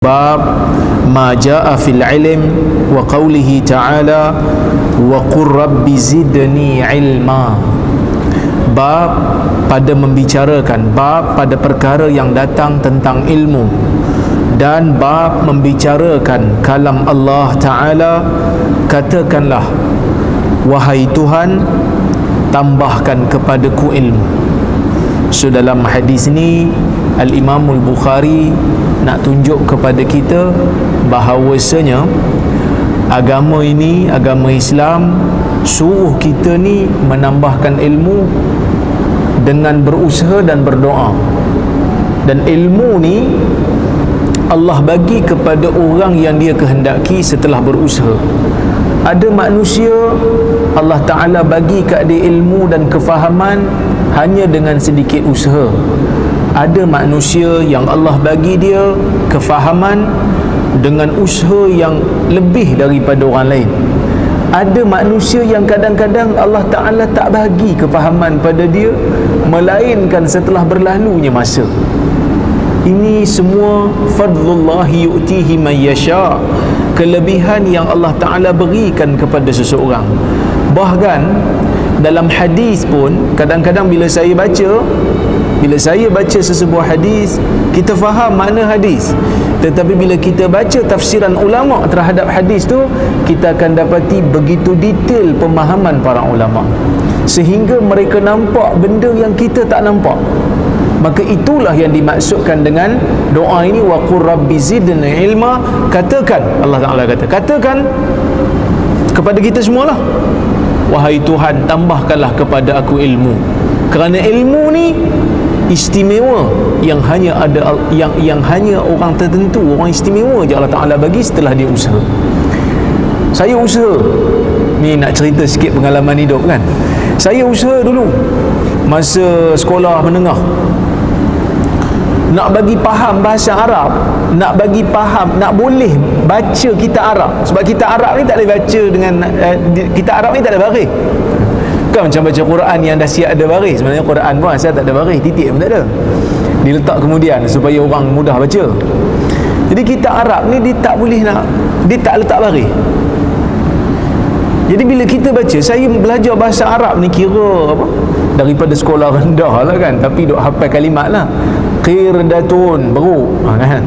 Bab ma jaa fil ilm wa qawlihi ta'ala wa qur rabbi zidni ilma. Bab pada membicarakan, bab pada perkara yang datang tentang ilmu, dan bab membicarakan kalam Allah Ta'ala. Katakanlah, wahai Tuhan, tambahkan kepadaku ilmu. So dalam hadis ni Al-Imam Al-Bukhari nak tunjuk kepada kita bahawasanya agama ini, agama Islam, suruh kita ni menambahkan ilmu dengan berusaha dan berdoa. Dan ilmu ni Allah bagi kepada orang yang dia kehendaki setelah berusaha. Ada manusia Allah Ta'ala bagi kat dia ilmu dan kefahaman hanya dengan sedikit usaha. Ada manusia yang Allah bagi dia kefahaman dengan usaha yang lebih daripada orang lain. Ada manusia yang kadang-kadang Allah Ta'ala tak bagi kefahaman pada dia, melainkan setelah berlalunya masa. Ini semua fadlullahi yu'tihi man yasha', kelebihan yang Allah Ta'ala berikan kepada seseorang. Bahkan dalam hadis pun, kadang-kadang bila saya baca sesebuah hadis, kita faham makna hadis, tetapi bila kita baca tafsiran ulama terhadap hadis tu, kita akan dapati begitu detail pemahaman para ulama, sehingga mereka nampak benda yang kita tak nampak. Maka itulah yang dimaksudkan dengan doa ini, wa qur rabbi zidni ilma. Katakan, Allah Ta'ala katakan kepada kita semualah, wahai Tuhan, tambahkanlah kepada aku ilmu. Kerana ilmu ni istimewa, yang hanya ada yang hanya orang tertentu, orang istimewa je Allah Ta'ala bagi setelah dia usaha. Saya usaha ni, nak cerita sikit pengalaman hidup kan. Saya usaha dulu masa sekolah menengah, nak bagi faham bahasa Arab, nak bagi faham, nak boleh baca kitab Arab. Sebab kitab Arab ni tak boleh baca dengan kitab Arab ni tak ada baris. Bukan macam baca Quran yang dah siap ada baris. Sebenarnya Quran pun asal tak ada baris, titik pun tak ada, diletak kemudian supaya orang mudah baca. Jadi kitab Arab ni dia tak boleh nak, dia tak letak baris. Jadi bila kita baca, saya belajar bahasa Arab ni kira apa, daripada sekolah rendah lah kan, tapi duk hafal kalimat lah. Qirdatun, beruk kan,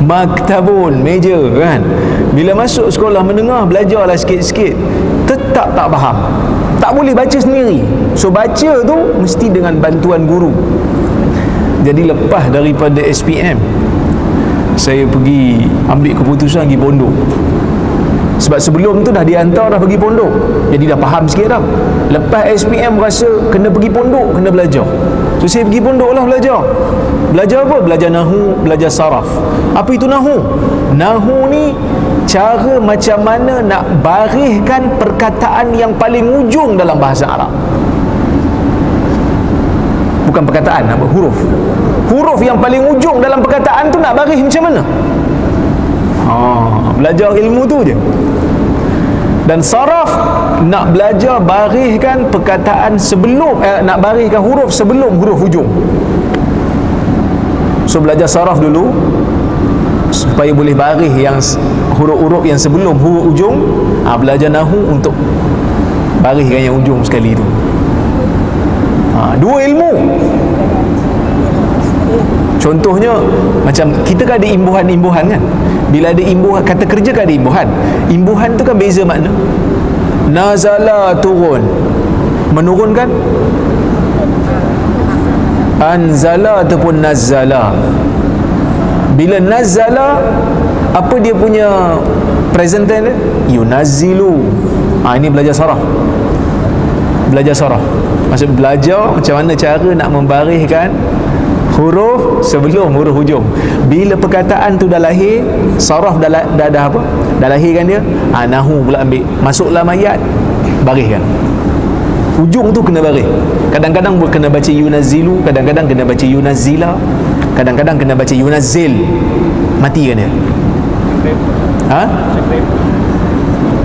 maktabun, meja kan. Bila masuk sekolah menengah, belajarlah sikit-sikit, tetap tak faham, tak boleh baca sendiri. So baca tu mesti dengan bantuan guru. Jadi lepas daripada SPM, saya pergi ambil keputusan pergi pondok. Sebab sebelum tu dah dihantar dah pergi pondok, jadi dah faham sikit dah. Lepas SPM rasa kena pergi pondok, kena belajar. So saya pergi pondok lah belajar. Belajar apa? Belajar nahu, belajar saraf. Apa itu nahu? Nahu ni cara macam mana nak bariskan perkataan yang paling ujung dalam bahasa Arab. Bukan perkataan, apa? Huruf. Huruf yang paling ujung dalam perkataan tu nak baris macam mana? Belajar ilmu tu je. Dan saraf nak belajar bariskan perkataan sebelum nak bariskan huruf sebelum huruf hujung. So belajar saraf dulu supaya boleh baris yang huruf-huruf yang sebelum huruf hujung. Belajar nahu untuk bariskan yang ujung sekali tu. Dua ilmu. Contohnya macam kita kan ada imbuhan-imbuhan kan. Bila ada imbuhan, kata kerja kan ada imbuhan. Imbuhan tu kan beza makna. Nazala, turun. Menurunkan. Anzala ataupun nazala. Bila nazala, apa dia punya present tense dia? Yunazzilu. Ini belajar saraf. Belajar saraf maksud belajar macam mana cara nak membariskan huruf sebelum huruf hujung. Bila perkataan tu dah lahir, saraf dah apa? Dah lahirkan dia. Nahu pula ambil, masuk dalam ayat, bariskan. Hujung tu kena baris. Kadang-kadang kena baca yunazzilu, kadang-kadang kena baca yunazzila, kadang-kadang kena baca yunazzil. Mati kan dia?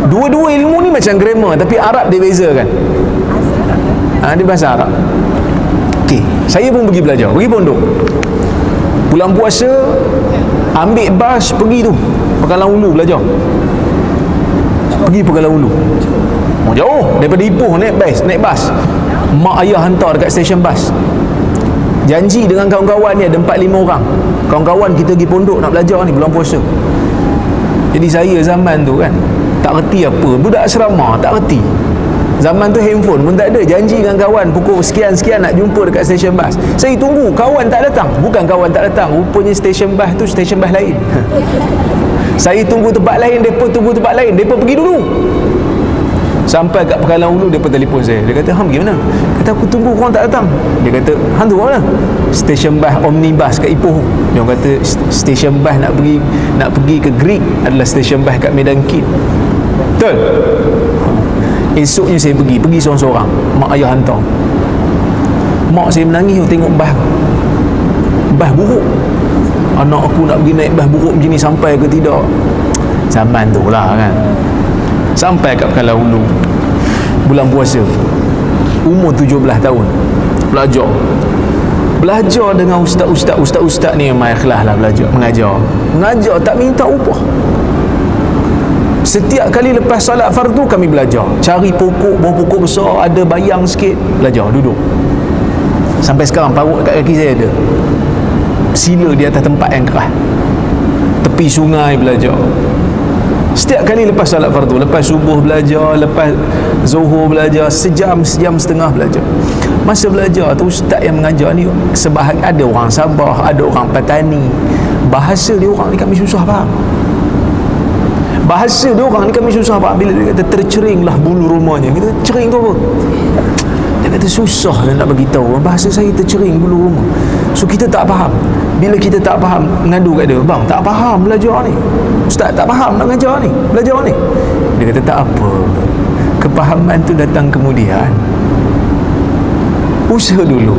Dua-dua ilmu ni macam grammar, tapi Arab dia beza kan? Dia bahasa Arab. Okey, saya pun pergi belajar, pergi pondok. Bulan puasa ambil bas pergi tu Pegalang Ulu belajar, pergi Pegalang Ulu. Jauh daripada Ipoh, naik bas. Mak ayah hantar dekat stesen bas, janji dengan kawan-kawan ni ada 4-5 orang kawan-kawan kita pergi pondok nak belajar ni bulan puasa. Jadi saya zaman tu kan tak reti apa, budak asrama tak reti. Zaman tu handphone pun tak ada, janji dengan kawan pukul sekian-sekian nak jumpa dekat stesen bas. Saya tunggu, kawan tak datang. Bukan kawan tak datang, rupanya stesen bas tu stesen bas lain. Saya tunggu tempat lain, mereka tunggu tempat lain, mereka pergi dulu. Sampai kat Pegalang Ulu, mereka telefon saya. Dia kata, "Ham pergi mana?" Kata, "Aku tunggu korang tak datang." Dia kata, "Ham tu mana?" Stesen bas omnibus kat Ipoh. Dia kata stesen bas nak pergi ke Greek adalah stesen bas kat Medan Kid. Betul? Esoknya saya pergi seorang-seorang. Mak ayah hantar. Mak saya menangis tengok bas buruk. Anak aku nak pergi naik bas buruk macam ni, sampai ke tidak? Zaman tu lah kan. Sampai kat Pegalang Ulu bulan puasa, umur 17 tahun, belajar dengan ustaz ni memang ikhlas lah belajar, mengajar tak minta upah. Setiap kali lepas solat fardu kami belajar, cari buah pokok besar, ada bayang sikit, belajar, duduk. Sampai sekarang parut kat kaki saya ada, sila di atas tempat yang keras, tepi sungai belajar. Setiap kali lepas solat fardu, lepas subuh belajar, lepas zuhur belajar, sejam setengah belajar. Masa belajar tu ustaz yang mengajar ni sebahagian ada orang Sabah, ada orang Patani. Bahasa dia orang ni kami susah faham. Bila dia kata terceringlah bulu rumahnya, kita cering tu apa? Dia kata susah nak bagi tahu. Bahasa saya tercering bulu rumah. So kita tak faham. Bila kita tak faham, ngadu kat dia, "Bang, tak faham belajar ni. Ustaz tak faham nak belajar ni." Dia kata tak apa. Kepahaman tu datang kemudian. Usaha dulu.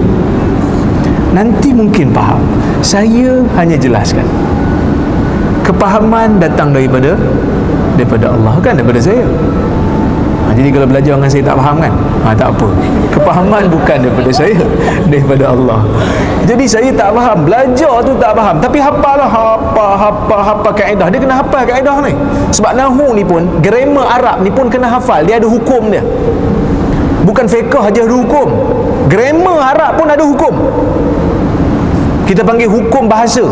Nanti mungkin faham. Saya hanya jelaskan. Kepahaman datang daripada Allah, kan daripada saya. Jadi kalau belajar dengan saya tak faham kan, tak apa, kepahaman bukan daripada saya, daripada Allah. Jadi saya tak faham, belajar tu tak faham, tapi hafal kaedah. Dia kena hafal kaedah ni. Sebab nahwu ni pun, grammar Arab ni pun kena hafal. Dia ada hukum dia. Bukan fiqh aja ada hukum, grammar Arab pun ada hukum. Kita panggil hukum bahasa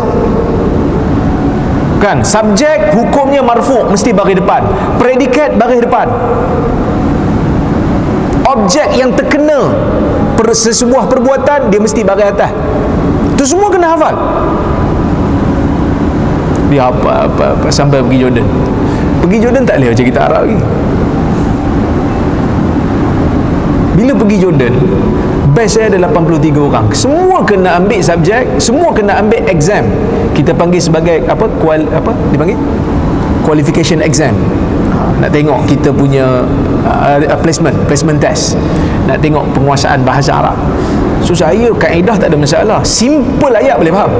kan. Subjek hukumnya marfu', mesti baris depan. Predikat baris depan. Objek yang terkena sesebuah perbuatan, dia mesti baris atas. Itu semua kena hafal. Dia apa sampai pergi Jordan tak boleh macam kita Arab lagi. Bila pergi Jordan, best saya ada 83 orang. Semua kena ambil subjek, semua kena ambil exam. Kita panggil sebagai dipanggil qualification exam. Nak tengok kita punya placement test, nak tengok penguasaan bahasa Arab. So saya kaedah tak ada masalah, simple ayat boleh faham,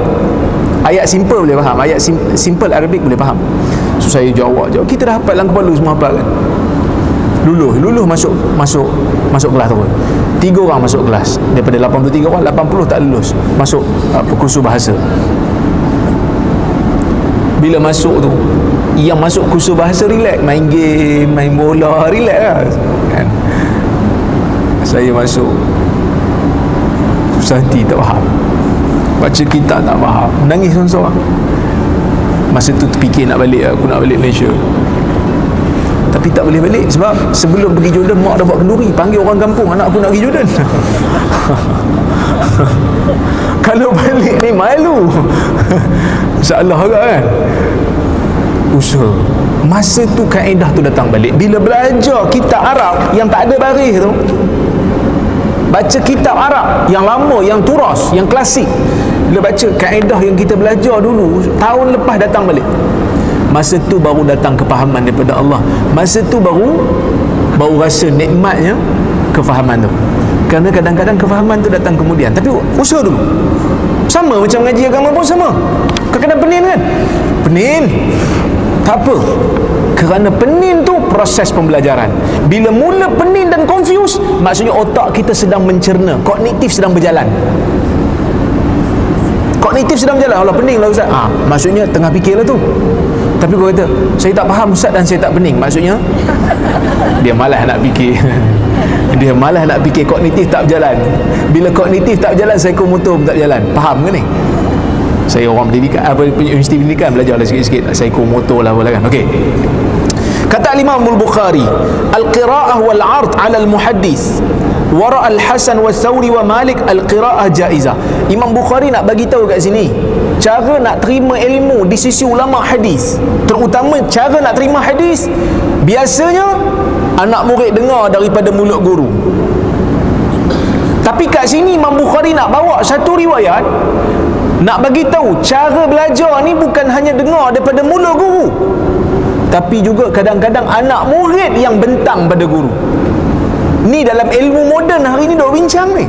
ayat simple boleh faham, ayat simple Arabic boleh faham. So saya jawab, kita dah hafal dalam kepala semua hafal kan. Luluh masuk kelas tu. 3 orang masuk kelas daripada 83 orang, 80 tak lulus masuk kursus bahasa. Bila masuk tu, yang masuk kursus bahasa relax, main game, main bola, relax lah kan. Saya masuk susah hati, tak faham, baca kitab tak faham, menangis seorang-seorang. Masa tu terfikir nak balik, aku nak balik Malaysia, tapi tak boleh balik sebab sebelum pergi Jordan mak dah buat kenduri, panggil orang kampung, anak aku nak pergi Jordan. Kalau balik ni malu. InsyaAllah kan. Usaha. Masa tu kaedah tu datang balik. Bila belajar kitab Arab yang tak ada baris tu, baca kitab Arab yang lama, yang turas, yang klasik, bila baca kaedah yang kita belajar dulu, tahun lepas datang balik. Masa tu baru datang kepahaman daripada Allah. Masa tu baru rasa nikmatnya kefahaman tu. Kerana kadang-kadang kefahaman tu datang kemudian. Tapi usaha dulu. Sama macam ngaji agama pun sama. Kadang-kadang penin kan? Penin. Tak apa. Kerana penin tu proses pembelajaran. Bila mula penin dan confuse, maksudnya otak kita sedang mencerna, kognitif sedang berjalan. kognitif sedang berjalan. Allah, pening lah Ustaz. Maksudnya tengah fikir lah tu. Tapi kau kata, saya tak faham Ustaz dan saya tak pening. Maksudnya dia malas nak fikir. Dia malas nak fikir, kognitif tak berjalan. Bila kognitif tak berjalan, psikomotor pun tak berjalan. Faham ke ni? Saya orang pendidikan, universiti pendidikan, belajarlah sikit-sikit psikomotor lah kan. Okey. Kata Imam Al-Bukhari, al-qira'ah wal-'ard 'ala al-muhaddis wara al-Hasan wa Thawri wa Malik al-qira'ah jaizah. Imam Bukhari nak bagi tahu kat sini cara nak terima ilmu di sisi ulama hadis, terutama cara nak terima hadis. Biasanya anak murid dengar daripada mulut guru. Tapi kat sini Imam Bukhari nak bawa satu riwayat, nak bagi tahu cara belajar ni bukan hanya dengar daripada mulut guru, tapi juga kadang-kadang anak murid yang bentang pada guru. Ni dalam ilmu moden hari ni dok bincang ni.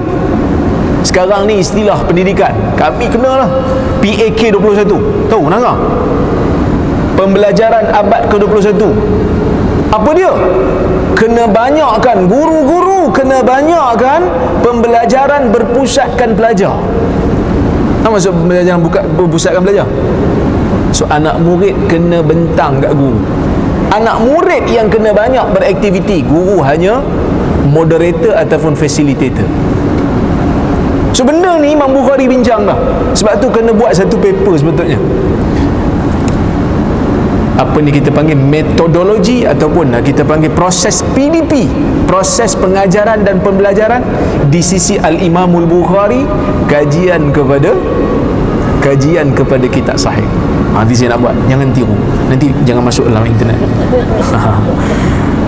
Sekarang ni istilah pendidikan, kami kenalah PAK 21. Tahu nak? Pembelajaran abad ke-21. Apa dia? Kena banyakkan guru-guru, kena banyakkan pembelajaran berpusatkan pelajar. Apa maksud pembelajaran berpusatkan pelajar? So anak murid kena bentang kat guru. Anak murid yang kena banyak beraktiviti, guru hanya moderator ataupun facilitator. So benda ni Imam Bukhari bincang dah. Sebab tu kena buat satu paper sebetulnya. Apa ni kita panggil metodologi ataupun kita panggil proses PDP, proses pengajaran dan pembelajaran di sisi Al-Imamul Bukhari, kajian kepada kitab sahih. Nanti saya nak buat, jangan tiru, nanti jangan masuk dalam internet.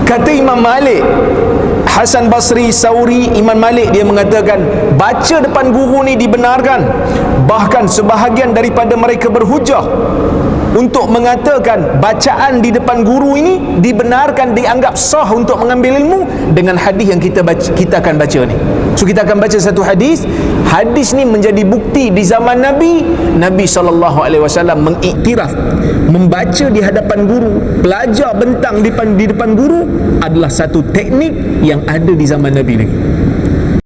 Kata Imam Malik, Hasan Basri, Sauri, Imam Malik dia mengatakan baca depan guru ni dibenarkan. Bahkan sebahagian daripada mereka berhujah untuk mengatakan bacaan di depan guru ini dibenarkan, dianggap sah untuk mengambil ilmu dengan hadis yang kita akan baca ni. So kita akan baca satu hadis. Hadis ni menjadi bukti di zaman Nabi SAW mengiktiraf membaca di hadapan guru, belajar bentang di depan guru adalah satu teknik yang ada di zaman Nabi lagi.